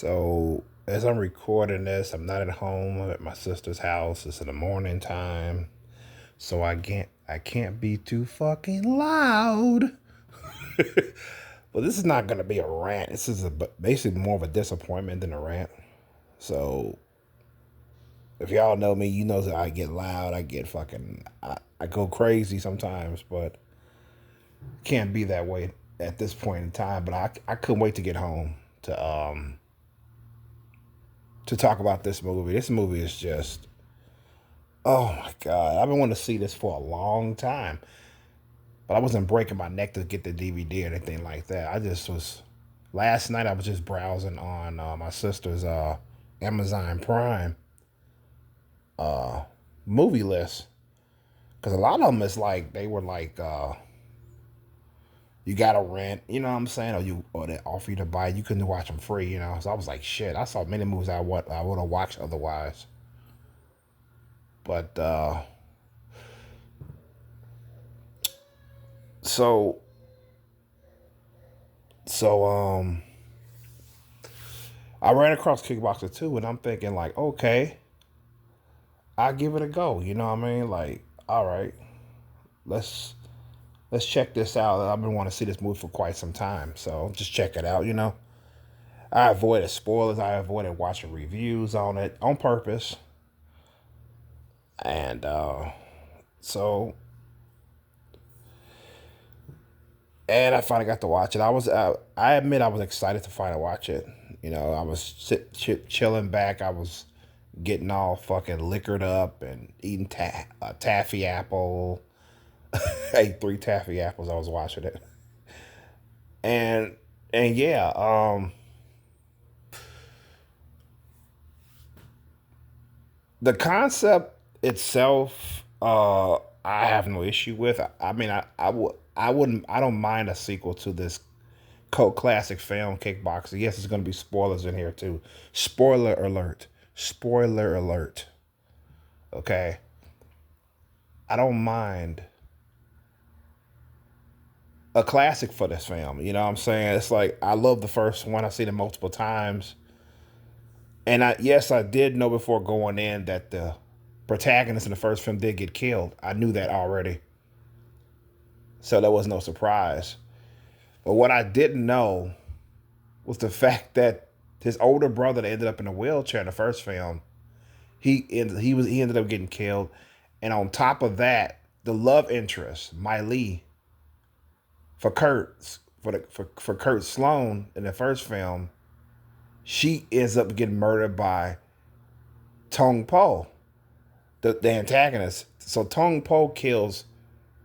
So as I'm recording this, I'm not at home. I'm at my sister's house. It's in the morning time, so I can't be too fucking loud. But this is not gonna be a rant. This is basically more of a disappointment than a rant. So if y'all know me, you know that I get loud. I get fucking. I go crazy sometimes, but can't be that way at this point in time. But I couldn't wait to get home to talk about this movie. This movie is just, oh my god! I've been wanting to see this for a long time, but I wasn't breaking my neck to get the DVD or anything like that. I just was. Last night I was just browsing on my sister's Amazon Prime movie list because a lot of them is like they were like you gotta rent, you know what I'm saying, or they offer you to buy. You couldn't watch them free, you know. So I was like, shit. I saw many movies I would have watched otherwise, but so so I ran across Kickboxer 2 and I'm thinking like, okay, I'll give it a go. You know what I mean? Like, all right, let's let's check this out. I've been wanting to see this movie for quite some time, so just check it out. You know, I avoided spoilers. I avoided watching reviews on it on purpose, and so and I finally got to watch it. I admit I was excited to finally watch it. You know, I was chilling back. I was getting all fucking liquored up and eating taffy apple. I ate three taffy apples. I was watching it, and and yeah, the concept itself, I have no issue with. I mean, I don't mind a sequel to this cult classic film, Kickboxer. Yes, there's going to be spoilers in here too. Spoiler alert. Spoiler alert. Okay. I don't mind a classic for this film. You know what I'm saying? It's like I love the first one. I've seen it multiple times. And I did know before going in that the protagonist in the first film did get killed. I knew that already. So that was no surprise. But what I didn't know was the fact that his older brother that ended up in a wheelchair in the first film, he ended up getting killed. And on top of that, the love interest, Miley, for Kurt for Kurt Sloan in the first film, she ends up getting murdered by Tong Po, the antagonist. So Tong Po kills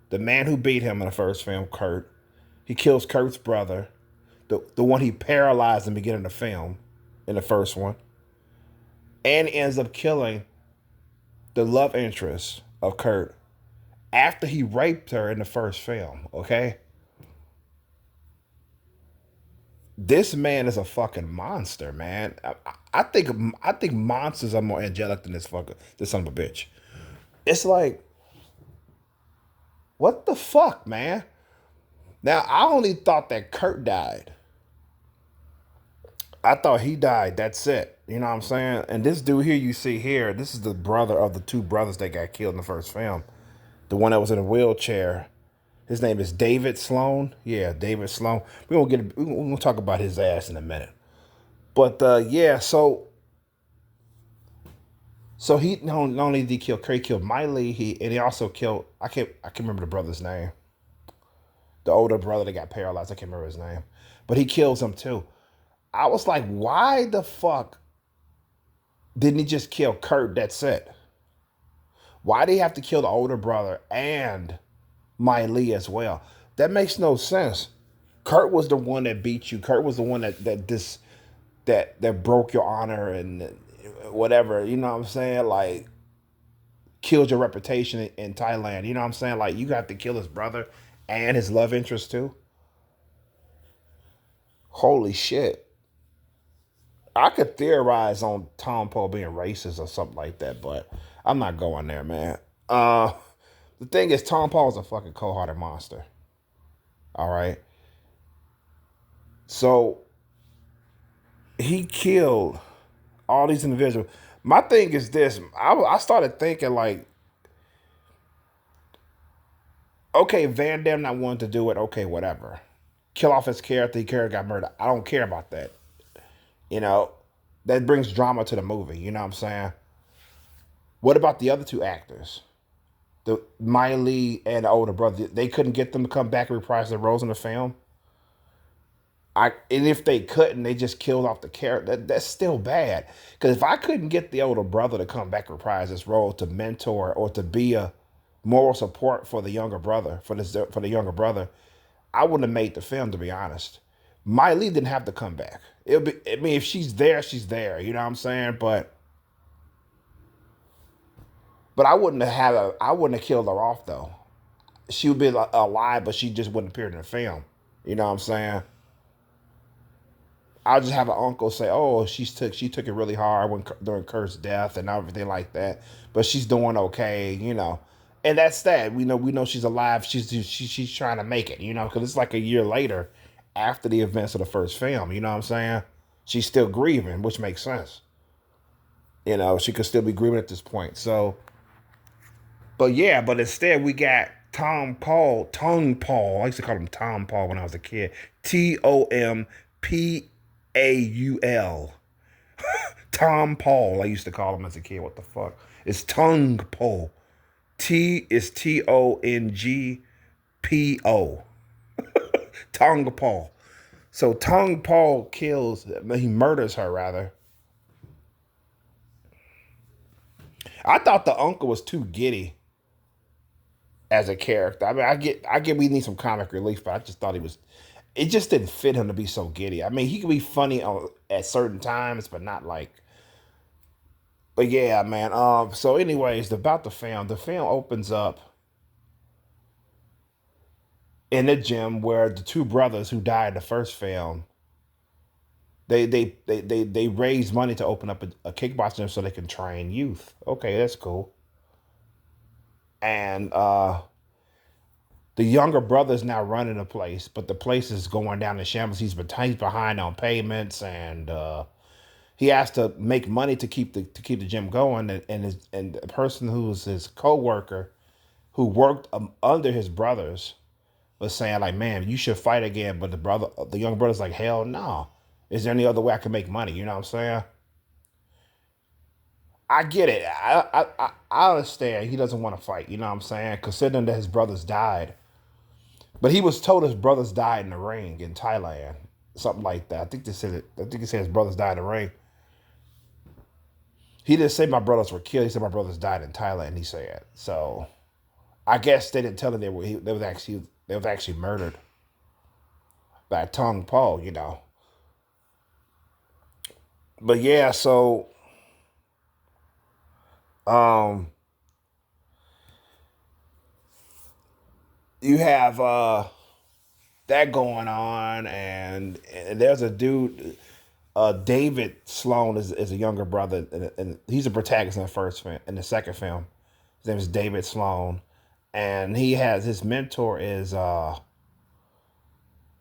the man who beat him in the first film, Kurt. He kills Kurt's brother, the one he paralyzed in the beginning of the film, in the first one, and ends up killing the love interest of Kurt after he raped her in the first film. Okay, this man is a fucking monster, man. I think monsters are more angelic than this son of a bitch. It's like, what the fuck, man? Now I only thought that Kurt died. I thought he died. That's it. You know what I'm saying? And this dude here you see here, this is the brother of the two brothers that got killed in the first film. The one that was in a wheelchair. His name is David Sloan. Yeah, David Sloan. We're gonna talk about his ass in a minute. But yeah, so he not only did he kill Craig, killed Miley, he also killed I can't remember the brother's name. The older brother that got paralyzed, I can't remember his name. But he kills him too. I was like, why the fuck didn't he just kill Kurt? That's it. Why did he have to kill the older brother and Miley as well? That makes no sense. Kurt was the one that beat you. Kurt was the one that broke your honor and whatever. You know what I'm saying? Like, killed your reputation in Thailand. You know what I'm saying? Like, you got to kill his brother and his love interest too. Holy shit. I could theorize on Tom Po being racist or something like that, but I'm not going there, man. Uh, the thing is, Tom Paul is a fucking cold-hearted monster. All right. So he killed all these individuals. My thing is this: I started thinking like, okay, Van Damme not wanting to do it. Okay, whatever. Kill off his character. His character got murdered. I don't care about that. You know, that brings drama to the movie. You know what I'm saying? What about the other two actors? The Miley and the older brother. They couldn't get them to come back and reprise their roles in the film. And if they couldn't, they just killed off the character. That's still bad. Because if I couldn't get the older brother to come back and reprise this role to mentor or to be a moral support for the younger brother, for the younger brother, I wouldn't have made the film, to be honest. Miley didn't have to come back. It'll be. I mean, if she's there, she's there. You know what I'm saying? But I wouldn't have killed her off though. She would be alive, but she just wouldn't appear in the film. You know what I'm saying? I'll just have an uncle say, "Oh, she took it really hard when during Kurt's death and everything like that, but she's doing okay." You know, and that's that. We know she's alive. She's trying to make it. You know, because it's like a year later, after the events of the first film. You know what I'm saying? She's still grieving, which makes sense. You know, she could still be grieving at this point. So, but yeah, but instead we got Tong Paul. I used to call him Tom Paul when I was a kid. Tompaul. Tom Paul. I used to call him as a kid. What the fuck? It's Tongue Po. T is Tongpo. Tongue Paul. So Tongue Paul he murders her rather. I thought the uncle was too giddy as a character. I mean, I get we need some comic relief, but I just thought he was. It just didn't fit him to be so giddy. I mean, he could be funny at certain times, but not like. But yeah, man. So, anyways, about the film. The film opens up in the gym where the two brothers who died in the first film. They raise money to open up a kickboxing gym so they can train youth. Okay, that's cool. And the younger brother's now running the place, but the place is going down in shambles. He's behind on payments, and he has to make money to keep the gym going. And the person who's his coworker, who worked under his brothers, was saying like, "Man, you should fight again." But the young brother's like, "Hell no! Is there any other way I can make money?" You know what I'm saying? I get it. I understand he doesn't want to fight. You know what I'm saying? Considering that his brothers died. But he was told his brothers died in the ring in Thailand, something like that. I think they said it. I think he said his brothers died in the ring. He didn't say my brothers were killed. He said my brothers died in Thailand. He said so. I guess they didn't tell him they was actually murdered by Tong Po. You know. But yeah, so um, you have that going on, and there's a dude. David Sloan is a younger brother, and he's a protagonist in the in the second film. His name is David Sloan, and he has his mentor is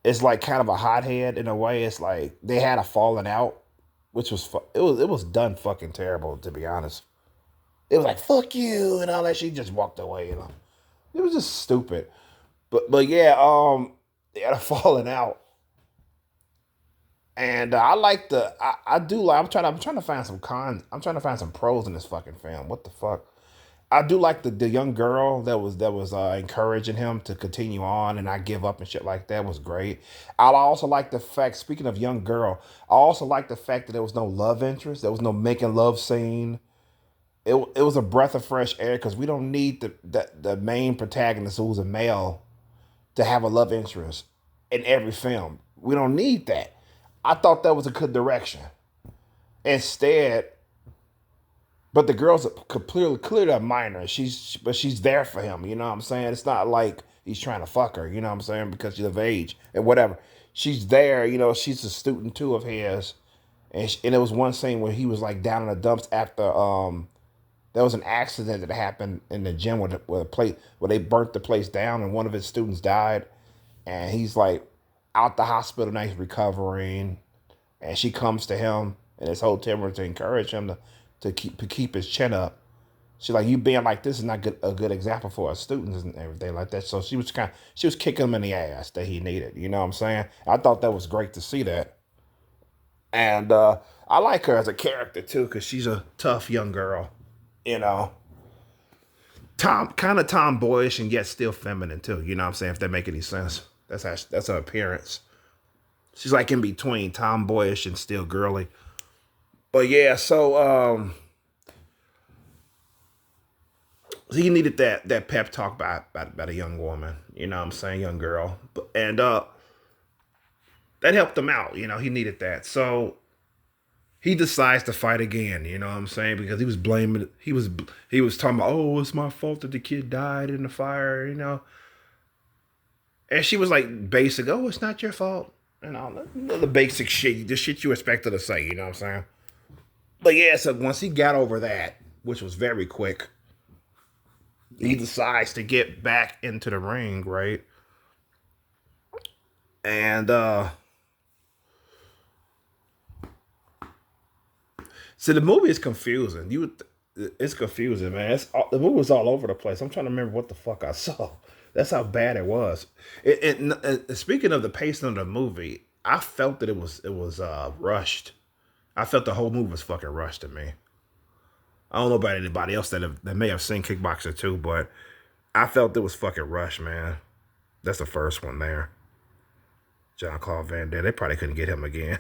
it's like kind of a hothead in a way. It's like they had a falling out, which it was done fucking terrible, to be honest. It was like fuck you and all that. She just walked away. It was just stupid. But yeah, they had a falling out. And I do like I'm trying to find some cons. I'm trying to find some pros in this fucking film. What the fuck? I do like the young girl that was encouraging him to continue on and not give up and shit like that was great. I also like the fact, speaking of young girl, I also like the fact that there was no love interest. There was no making love scene. It was a breath of fresh air because we don't need the main protagonist who's a male to have a love interest in every film. We don't need that. I thought that was a good direction. Instead, but the girl's clearly a minor. She's there for him. You know what I'm saying? It's not like he's trying to fuck her. You know what I'm saying? Because she's of age and whatever. She's there. You know, she's a student too of his. And it was one scene where he was like down in the dumps after there was an accident that happened in the gym where they burnt the place down and one of his students died, and he's like out the hospital now, he's recovering, and she comes to him in his hotel to encourage him to keep his chin up. She's like, you being like this is not a good example for our students and everything like that. So she was kicking him in the ass that he needed. You know what I'm saying? I thought that was great to see that. And I like her as a character too, because she's a tough young girl. You know, kind of tomboyish and yet still feminine too. You know what I'm saying? If that make any sense, that's her appearance. She's like in between tomboyish and still girly. But yeah, so he needed that pep talk by a young woman. You know what I'm saying? Young girl. And that helped him out. You know, he needed that. So he decides to fight again, you know what I'm saying? Because he was blaming he was talking about, oh, it's my fault that the kid died in the fire, you know. And she was like basic, oh, it's not your fault. And all the basic shit, the shit you expect her to say, you know what I'm saying? But yeah, so once he got over that, which was very quick, he decides to get back into the ring, right? And so the movie is confusing. It's confusing, man. The movie was all over the place. I'm trying to remember what the fuck I saw. That's how bad it was. Speaking of the pacing of the movie, I felt that it was rushed. I felt the whole movie was fucking rushed to me. I don't know about anybody else that may have seen Kickboxer too, but I felt it was fucking rushed, man. That's the first one there. John Claude Van Damme. They probably couldn't get him again.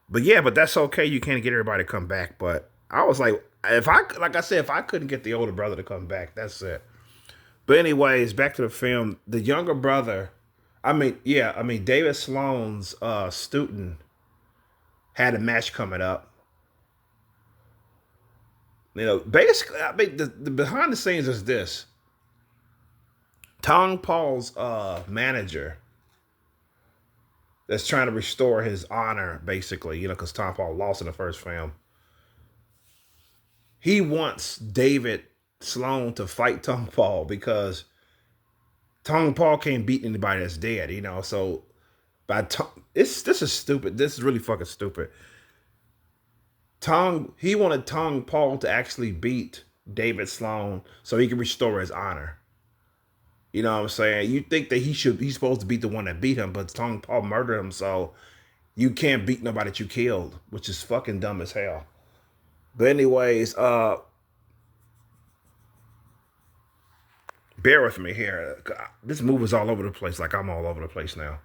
But yeah, but that's okay. You can't get everybody to come back. But I was like, like I said, if I couldn't get the older brother to come back, that's it. But anyways, back to the film. The younger brother, David Sloan's student had a match coming up. You know, basically, the behind the scenes is this. Tong Paul's manager that's trying to restore his honor, basically, you know, because Tong Po lost in the first film. He wants David Sloan to fight Tong Po because Tong Po can't beat anybody that's dead, you know. So this is stupid. This is really fucking stupid. He wanted Tong Po to actually beat David Sloan so he can restore his honor. You know what I'm saying? You think that he's supposed to be the one that beat him, but Tong Po murdered him, so you can't beat nobody that you killed, which is fucking dumb as hell. But anyways, bear with me here. This movie's all over the place, like I'm all over the place now.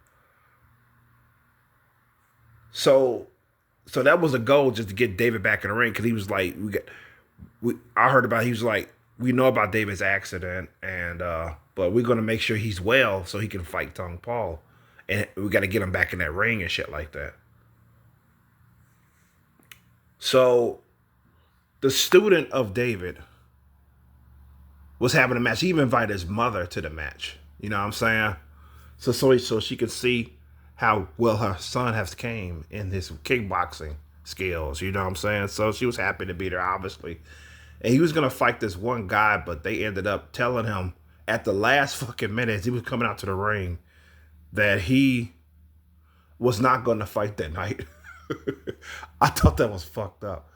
So that was a goal, just to get David back in the ring, because he was like, I heard about, he was like, we know about David's accident, and but we're gonna make sure he's well so he can fight Tong Po, and we got to get him back in that ring and shit like that. So the student of David was having a match. He even invited his mother to the match. You know what I'm saying? So she could see how well her son has came in his kickboxing skills. You know what I'm saying? So she was happy to beat her, obviously. And he was going to fight this one guy, but they ended up telling him at the last fucking minute, as he was coming out to the ring, that he was not going to fight that night. I thought that was fucked up.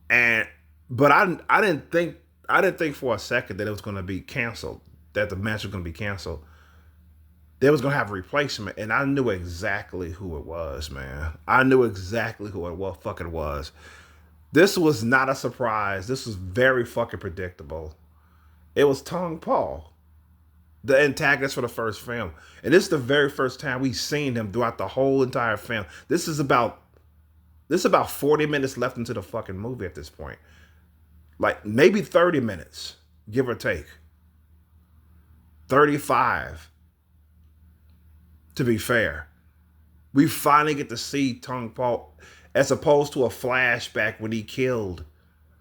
But I didn't think for a second that it was going to be canceled, that the match was going to be canceled. They was going to have a replacement, and I knew exactly who it was, man. I knew exactly who it fucking was. This was not a surprise. This was very fucking predictable. It was Tong Po, the antagonist for the first film. And this is the very first time we've seen him throughout the whole entire film. This is about 40 minutes left into the fucking movie at this point. Like maybe 30 minutes, give or take. 35, to be fair. We finally get to see Tong Po, as opposed to a flashback when he killed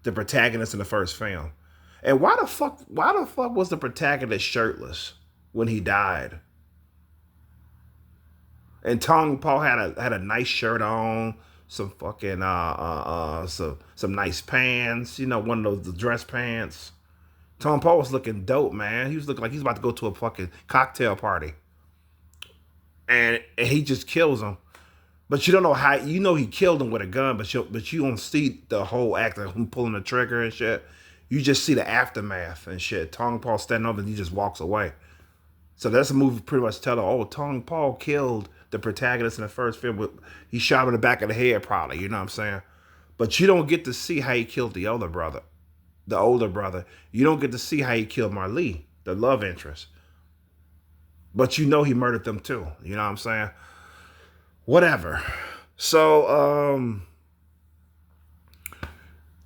the protagonist in the first film. And why the fuck was the protagonist shirtless when he died? And Tong Po had a nice shirt on, some fucking some nice pants, you know, one of those dress pants. Tong Po was looking dope, man. He was looking like he's about to go to a fucking cocktail party. And he just kills him. But you don't know how. You know he killed him with a gun, but you don't see the whole act of him pulling the trigger and shit. You just see the aftermath and shit. Tong Paul standing up and he just walks away. So that's a movie pretty much telling, oh, Tong Paul killed the protagonist in the first film. He shot him in the back of the head, probably. You know what I'm saying? But you don't get to see how he killed the older brother. The older brother. You don't get to see how he killed Marlee, the love interest. But you know he murdered them too. You know what I'm saying? Whatever. So,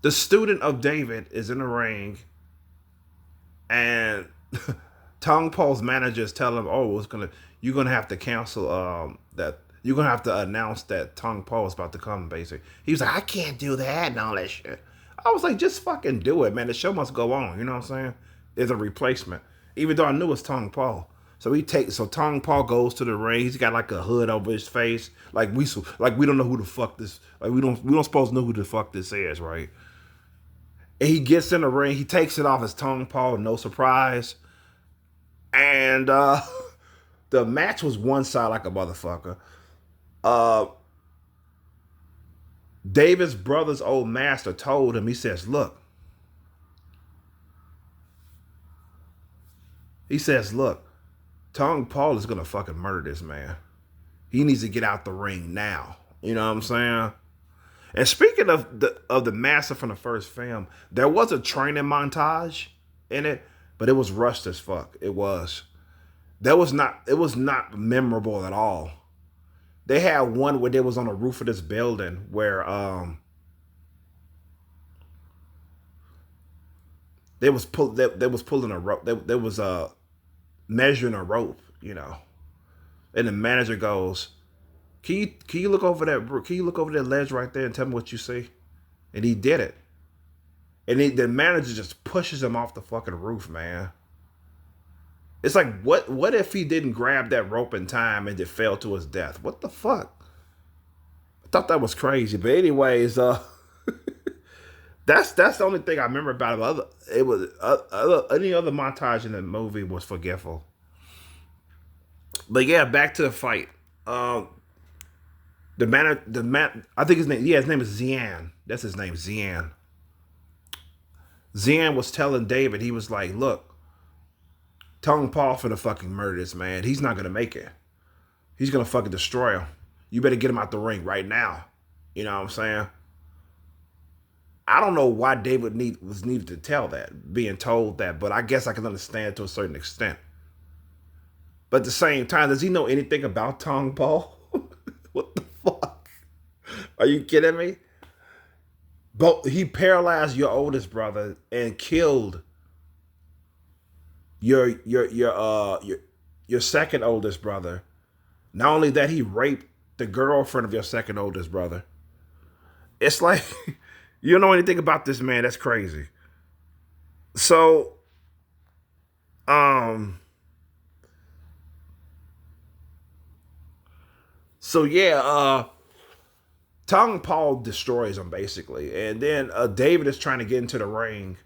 the student of David is in the ring, and Tong Po's managers tell him, "Oh, you're gonna have to cancel that. You're gonna have to announce that Tong Po is about to come." Basically, he was like, "I can't do that and all that shit." I was like, "Just fucking do it, man. The show must go on." You know what I'm saying? There's a replacement, even though I knew it's Tong Po. So Tong Po goes to the ring. He's got like a hood over his face, we don't know who the fuck this. Like we don't supposed to know who the fuck this is, right? And he gets in the ring. He takes it off his Tong Po, no surprise. And the match was one side like a motherfucker. Uh, David's brother's old master told him, he says, look, Tong Paul is gonna fucking murder this man. He needs to get out the ring now. You know what I'm saying? And speaking of the master from the first film, there was a training montage in it, but it was rushed as fuck. It was. It was not memorable at all. They had one where they was on the roof of this building where they was pulling a rope. They was measuring a rope, you know. And the manager goes, can you look over that ledge right there and tell me what you see? And he did it. And the manager just pushes him off the fucking roof, man. It's like, what if he didn't grab that rope in time and it fell to his death? What the fuck? I thought that was crazy. But anyways, that's the only thing I remember about it. Any other montage in the movie was forgetful. But yeah, back to the fight. I think his name is Xian. That's his name, Xian. Xian was telling David, he was like, look, Tong Paul for the fucking murder this man. He's not gonna make it. He's gonna fucking destroy him. You better get him out the ring right now. You know what I'm saying? I don't know why David was needed to tell that, being told that, but I guess I can understand to a certain extent. But at the same time, does he know anything about Tong Paul? What the fuck? Are you kidding me? But he paralyzed your oldest brother and killed your second oldest brother. Not only that, he raped the girlfriend of your second oldest brother. It's like you don't know anything about this man. That's crazy. So, yeah, Tong Paul destroys him basically, and then David is trying to get into the ring,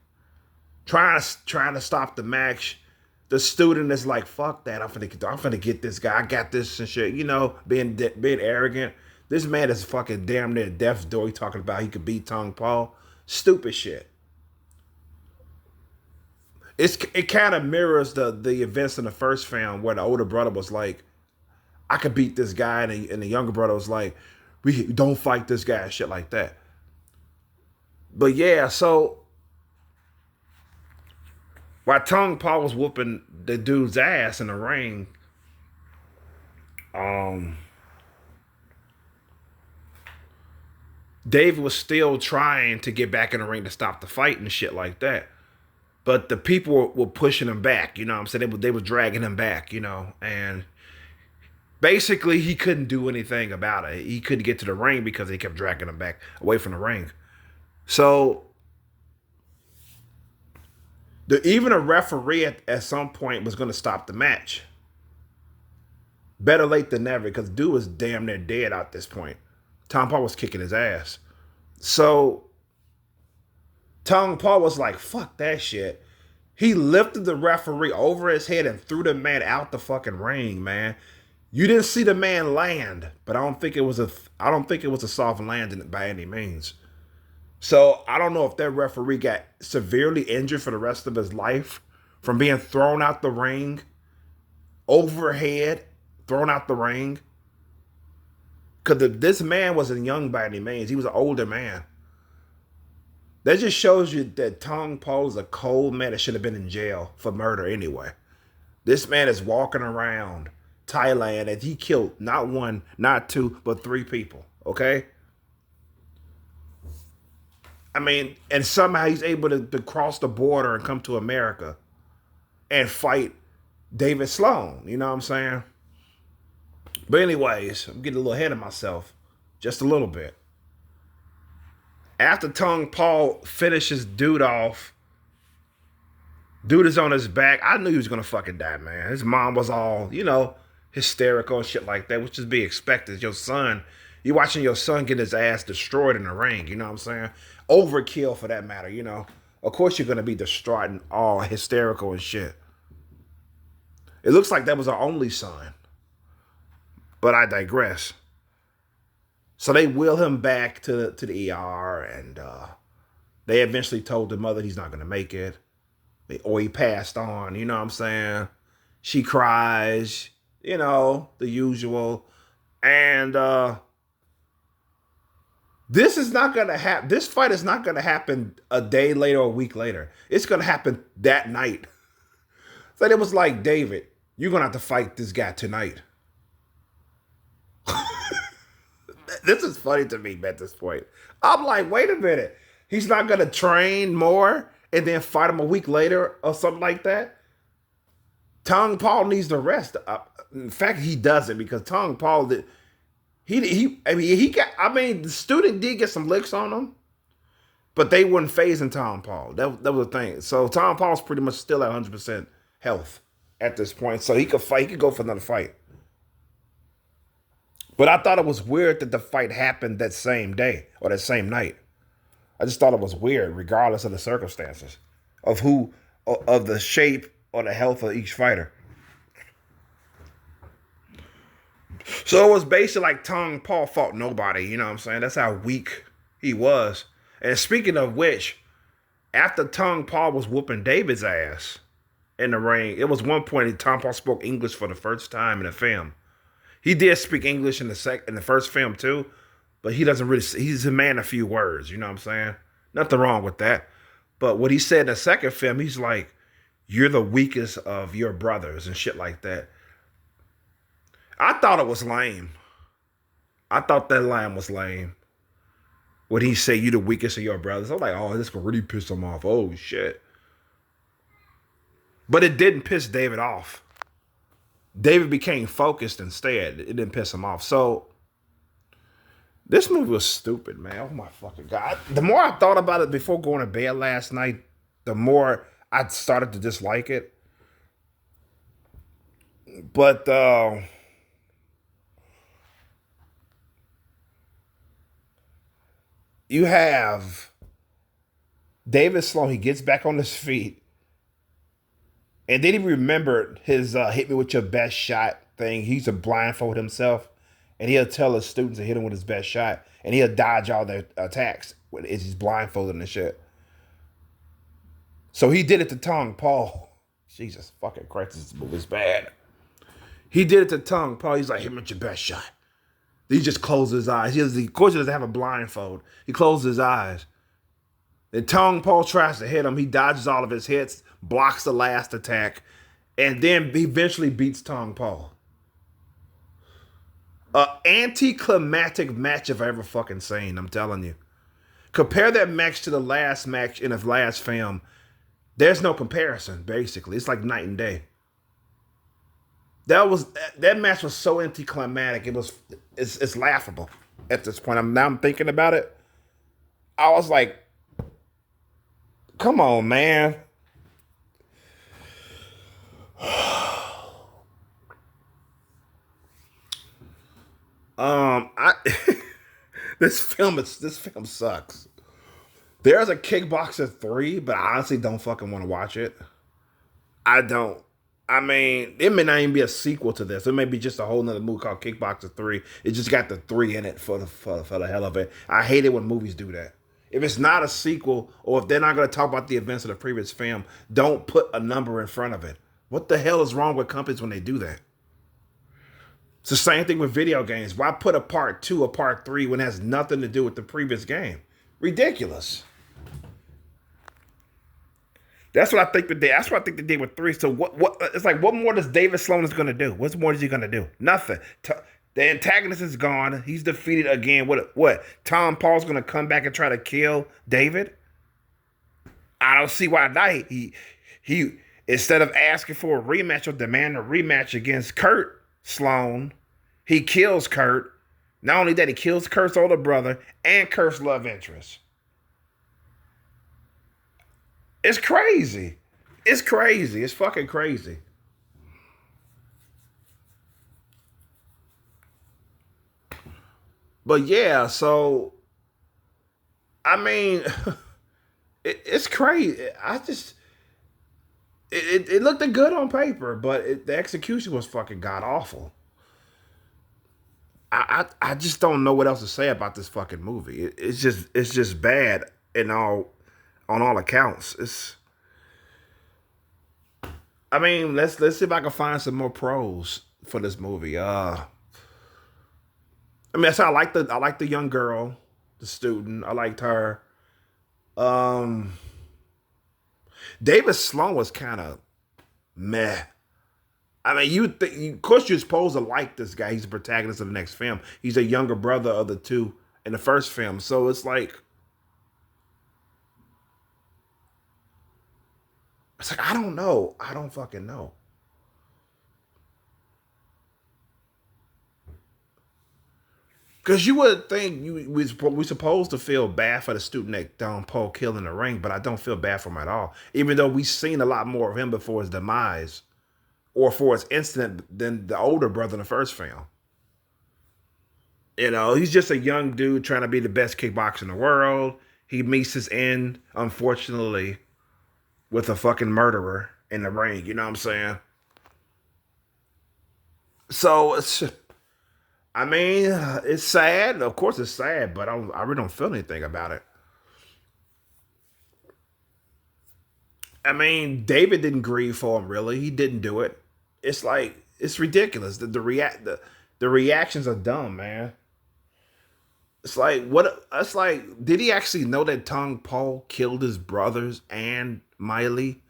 trying to stop the match. The student is like, "Fuck that! I'm finna get this guy. I got this and shit." You know, being arrogant. This man is fucking damn near death's door. He talking about he could beat Tong Paul. Stupid shit. It kind of mirrors the events in the first film where the older brother was like, "I could beat this guy," and the younger brother was like, "We don't fight this guy," and shit like that. But yeah, so while Tong Paul was whooping the dude's ass in the ring, um, David was still trying to get back in the ring to stop the fight and shit like that. But the people were pushing him back, you know what I'm saying? They were dragging him back, you know, and basically he couldn't do anything about it. He couldn't get to the ring because they kept dragging him back away from the ring. So even a referee at some point was going to stop the match. Better late than never, because dude was damn near dead at this point. Tong Paul was kicking his ass. So Tong Paul was like, fuck that shit. He lifted the referee over his head and threw the man out the fucking ring, man. You didn't see the man land, but I don't think it was a soft landing by any means. So I don't know if that referee got severely injured for the rest of his life from being thrown out the ring, overhead, thrown out the ring. Because this man wasn't young by any means. He was an older man. That just shows you that Tong Po is a cold man that should have been in jail for murder anyway. This man is walking around Thailand and he killed not one, not two, but three people. Okay? I mean, and somehow he's able to cross the border and come to America and fight David Sloan. You know what I'm saying? But anyways, I'm getting a little ahead of myself. Just a little bit. After Tong Po finishes dude off, dude is on his back. I knew he was gonna fucking die, man. His mom was all, hysterical and shit like that, which is be expected. Your son, you watching your son get his ass destroyed in the ring, you know what I'm saying? Overkill for that matter. Of course you're gonna be distraught and all hysterical and shit. It looks like that was our only son. But I digress. So they wheel him back to the ER, and they eventually told the mother he's not gonna make it. Or he passed on, you know what I'm saying? She cries, the usual. And this is not gonna happen. This fight is not gonna happen a day later or a week later. It's gonna happen that night. So it was like, David, you're gonna have to fight this guy tonight. This is funny to me at this point. I'm like, wait a minute. He's not going to train more and then fight him a week later or something like that? Tong Po needs to rest. In fact, he doesn't, because Tong Po, the student did get some licks on him, but they weren't phasing Tong Po. That was the thing. So Tong Paul's pretty much still at 100% health at this point. So he could fight. He could go for another fight. But I thought it was weird that the fight happened that same day or that same night. I just thought it was weird, regardless of the circumstances, of the shape or the health of each fighter. So it was basically like Tong Po fought nobody, you know what I'm saying? That's how weak he was. And speaking of which, after Tong Po was whooping David's ass in the ring, it was one point Tong Po spoke English for the first time in the film. He did speak English in the first film too, but he doesn't really. He's a man of few words. You know what I'm saying? Nothing wrong with that. But what he said in the second film, he's like, "You're the weakest of your brothers" and shit like that. I thought it was lame. I thought that line was lame. When he said, "You the weakest of your brothers," I'm like, "Oh, this could really piss him off." Oh shit! But it didn't piss David off. David became focused instead. It didn't piss him off. So this movie was stupid, man. Oh my fucking God. The more I thought about it before going to bed last night, the more I started to dislike it. But you have David Sloan. He gets back on his feet. And then he remembered his hit me with your best shot thing. He used to blindfold himself, and he'll tell his students to hit him with his best shot, and he'll dodge all their attacks as he's blindfolded and shit. So he did it to Tong Po. Jesus fucking Christ, this movie's bad. He did it to Tong Po. He's like, hit me with your best shot. He just closed his eyes. Of course, he doesn't have a blindfold. He closes his eyes. Then Tong Po tries to hit him. He dodges all of his hits, blocks the last attack, and then he eventually beats Tong Po. An anticlimactic match if I ever fucking seen, I'm telling you. Compare that match to the last match in the last film. There's no comparison, basically. It's like night and day. That match was so anticlimactic. It's laughable at this point. Now I'm thinking about it. I was like, come on, man. I this film sucks. There's a Kickboxer 3, but I honestly don't fucking want to watch it. I don't. I mean, it may not even be a sequel to this. It may be just a whole nother movie called Kickboxer 3. It just got the 3 in it for the hell of it. I hate it when movies do that. If it's not a sequel, or if they're not going to talk about the events of the previous film, don't put a number in front of it. What the hell is wrong with companies when they do that? It's the same thing with video games. Why put a part 2 or part 3 when it has nothing to do with the previous game? Ridiculous. That's what I think they did. That's what I think they did with 3. So what it's like, what more does David Sloan is gonna do? What's more is he gonna do? Nothing. The antagonist is gone. He's defeated again. What? Tom Paul's gonna come back and try to kill David? I don't see why not. He instead of asking for a rematch or demand a rematch against Kurt Sloan, he kills Kurt. Not only that, he kills Kurt's older brother and Kurt's love interest. It's crazy. It's crazy. It's fucking crazy. But yeah, so I mean, it's crazy. It looked good on paper, but the execution was fucking god awful. I just don't know what else to say about this fucking movie. It's just bad in all on all accounts. I mean, let's see if I can find some more pros for this movie. I mean, so I like the young girl, the student. I liked her. Um, David Sloan was kind of meh. I mean, of course, you're supposed to like this guy. He's the protagonist of the next film. He's a younger brother of the two in the first film. So it's like I don't know. I don't fucking know. Because you would think we supposed to feel bad for the student that Tong Po killed in the ring, but I don't feel bad for him at all. Even though we've seen a lot more of him before his demise or for his incident than the older brother in the first film. He's just a young dude trying to be the best kickboxer in the world. He meets his end, unfortunately, with a fucking murderer in the ring. You know what I'm saying? So I mean, it's sad. Of course, it's sad, but I really don't feel anything about it. I mean, David didn't grieve for him. Really, he didn't do it. It's like it's ridiculous. The reactions are dumb, man. It's like what? It's like, did he actually know that Tong Po killed his brothers and Miley?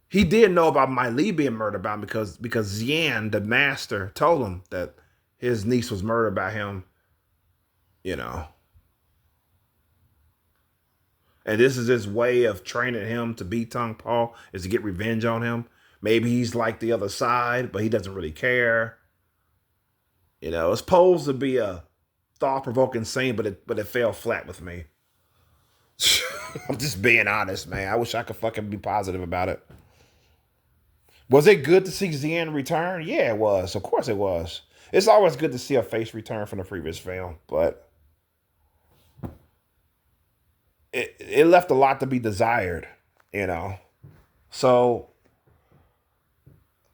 He did know about Miley being murdered by him because Zian, the master, told him that his niece was murdered by him. You know, and this is his way of training him to beat Tong Po, is to get revenge on him. Maybe he's like the other side, but he doesn't really care. It's supposed to be a thought provoking scene, but it fell flat with me. I'm just being honest, man. I wish I could fucking be positive about it. Was it good to see Zian return? Yeah, it was. Of course it was. It's always good to see a face return from the previous film, but it left a lot to be desired, you know. So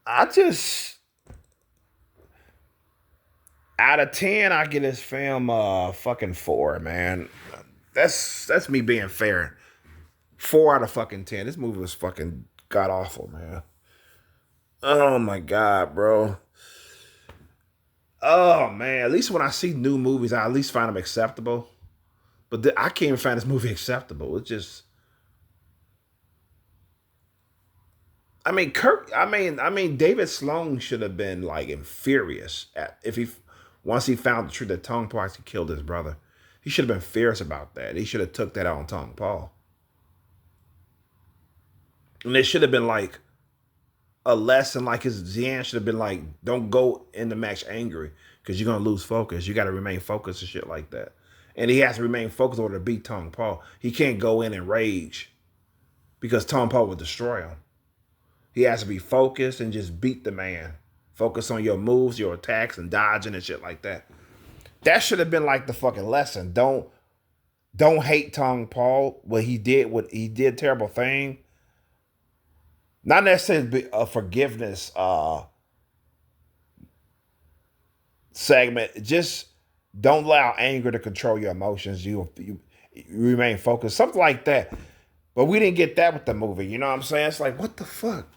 I just, out of 10, I give this film a fucking 4, man. That's me being fair. 4 out of fucking 10. This movie was fucking god awful, man. Oh my god, bro. Oh man. At least when I see new movies, I at least find them acceptable. But I can't even find this movie acceptable. It's just, I mean, David Sloan should have been like furious if he once he found the truth that Tong Po actually killed his brother. He should have been furious about that. He should have took that out on Tong Po, and it should have been like a lesson. Like his Zian should have been like, "Don't go in the match angry because you're gonna lose focus. You got to remain focused and shit like that." And he has to remain focused in order to beat Tong Po. He can't go in and rage because Tong Po would destroy him. He has to be focused and just beat the man. Focus on your moves, your attacks, and dodging and shit like that. That should have been like the fucking lesson. Don't hate Tong Po. What he did terrible thing. Not necessarily a forgiveness segment. Just don't allow anger to control your emotions. You remain focused, something like that. But we didn't get that with the movie. You know what I'm saying? It's like, what the fuck?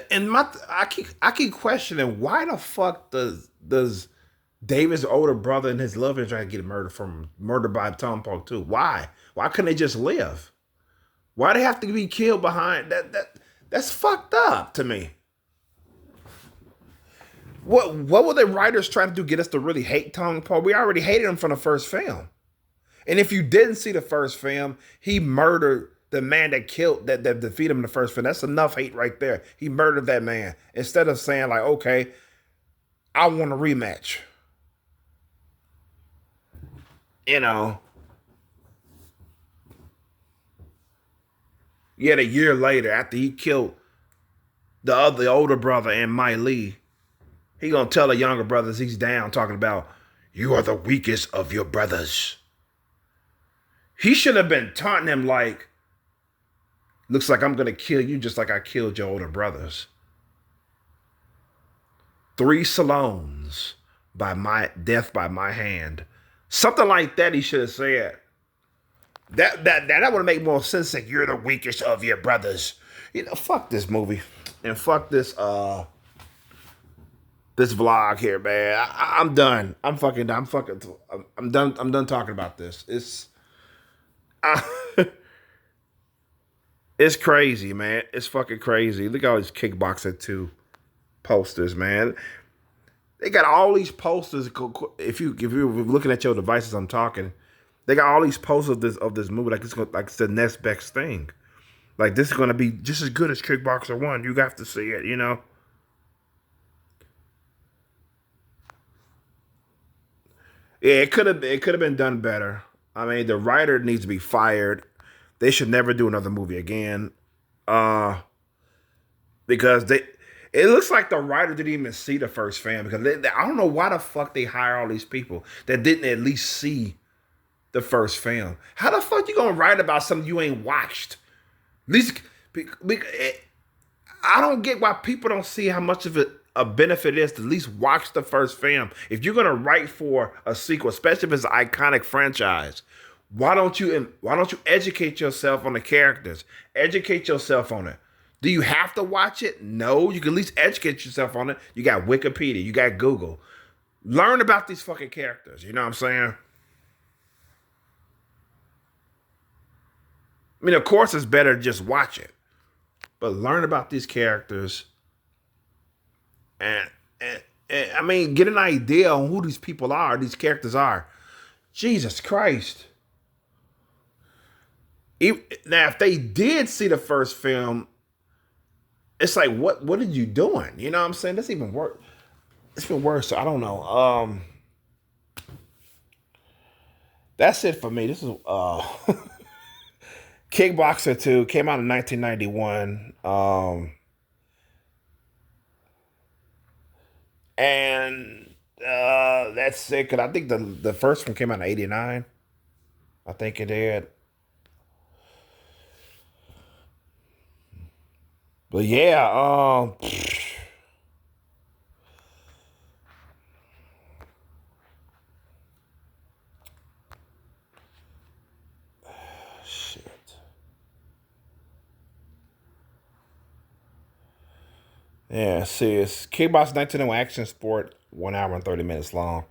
And I keep questioning, why the fuck does David's older brother and his love interest get murdered by Tong Po too? Why couldn't they just live? Why they have to be killed behind that's fucked up to me. What were the writers trying to do? Get us to really hate Tong Po? We already hated him from the first film. And if you didn't see the first film, he murdered the man that defeated him in the first film. That's enough hate right there. He murdered that man. Instead of saying, like, okay, I want a rematch. You know. Yet a year later, after he killed the older brother and Mai Lee, he gonna tell the younger brothers he's down, talking about, you are the weakest of your brothers. He should have been taunting him like, looks like I'm gonna kill you just like I killed your older brothers. 3 Salones by my death by my hand. Something like that he should have said. That would make more sense. Like, you're the weakest of your brothers. You know, fuck this movie. And fuck this vlog here, man. I'm done. I'm fucking done. I'm done. I'm done talking about this. Uh, it's crazy, man. It's fucking crazy. Look at all these Kickboxer 2 posters, man. They got all these posters. If you're looking at your devices, I'm talking. They got all these posters of this movie, like it's the next best thing. Like, this is gonna be just as good as Kickboxer 1. You got to see it, you know. Yeah, it could have been done better. I mean, the writer needs to be fired. They should never do another movie again. Uh, because it looks like the writer didn't even see the first film, because I don't know why the fuck they hire all these people that didn't at least see the first film. How the fuck you gonna write about something you ain't watched? At least, I don't get why people don't see how much of a benefit it is to at least watch the first film. If you're gonna write for a sequel, especially if it's an iconic franchise, why don't you educate yourself on the characters? Educate yourself on it. Do you have to watch it? No, you can at least educate yourself on it. You got Wikipedia, you got Google. Learn about these fucking characters. You know what I'm saying? I mean, of course, it's better to just watch it, but learn about these characters and, and I mean, get an idea on who these people are, these characters are. Jesus Christ. Now, if they did see the first film, it's like, what are you doing? You know what I'm saying? That's even worse. It's been worse. So I don't know. That's it for me. This is Kickboxer 2 came out in 1991. And that's it. Cause I think the first one came out in '89. I think it did. But yeah, shit. Yeah, see, it's Kickboxing 1991 action sport, 1 hour and 30 minutes long.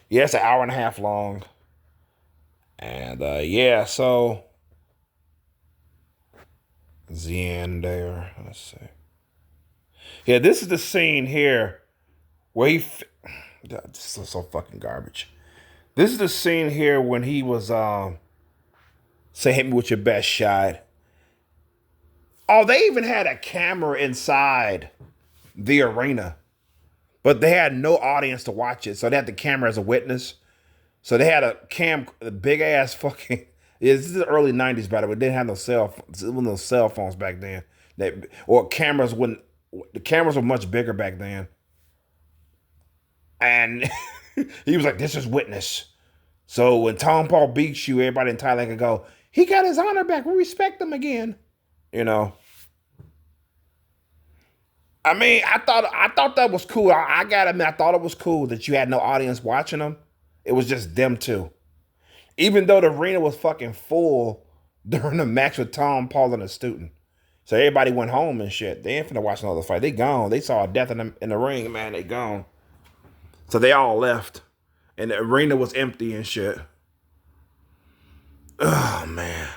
Yeah, it's an hour and a half long. And yeah, so the end there. Let's see. Yeah, this is the scene here where this is so fucking garbage. This is the scene here when he was say, hit me with your best shot. Oh, they even had a camera inside the arena, but they had no audience to watch it, so they had the camera as a witness. So they had a big ass fucking. Yeah, this is the early '90s, by the way. They didn't have no cell phones. There was no cell phones back then. Or cameras wouldn't. The cameras were much bigger back then. And he was like, "This is witness." So when Tom Paul beats you, everybody in Thailand can go, "He got his honor back. We respect him again." You know. I mean, I thought that was cool. I gotta admit, I thought it was cool that you had no audience watching them. It was just them two. Even though the arena was fucking full during the match with Tom, Paul, and the student. So everybody went home and shit. They ain't finna watch another fight. They gone. They saw a death in the ring, man. They gone. So they all left. And the arena was empty and shit. Oh, man.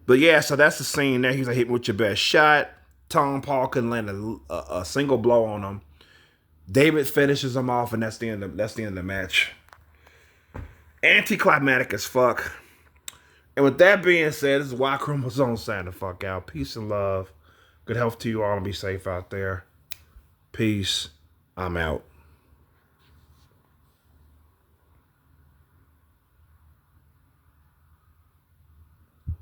But yeah, so that's the scene there. He's like, hit me with your best shot. Tom Paul couldn't land a single blow on him. David finishes him off, and that's the end of the match. Anticlimactic as fuck. And with that being said, this is why Chromosome signing the fuck out. Peace and love. Good health to you all and be safe out there. Peace. I'm out.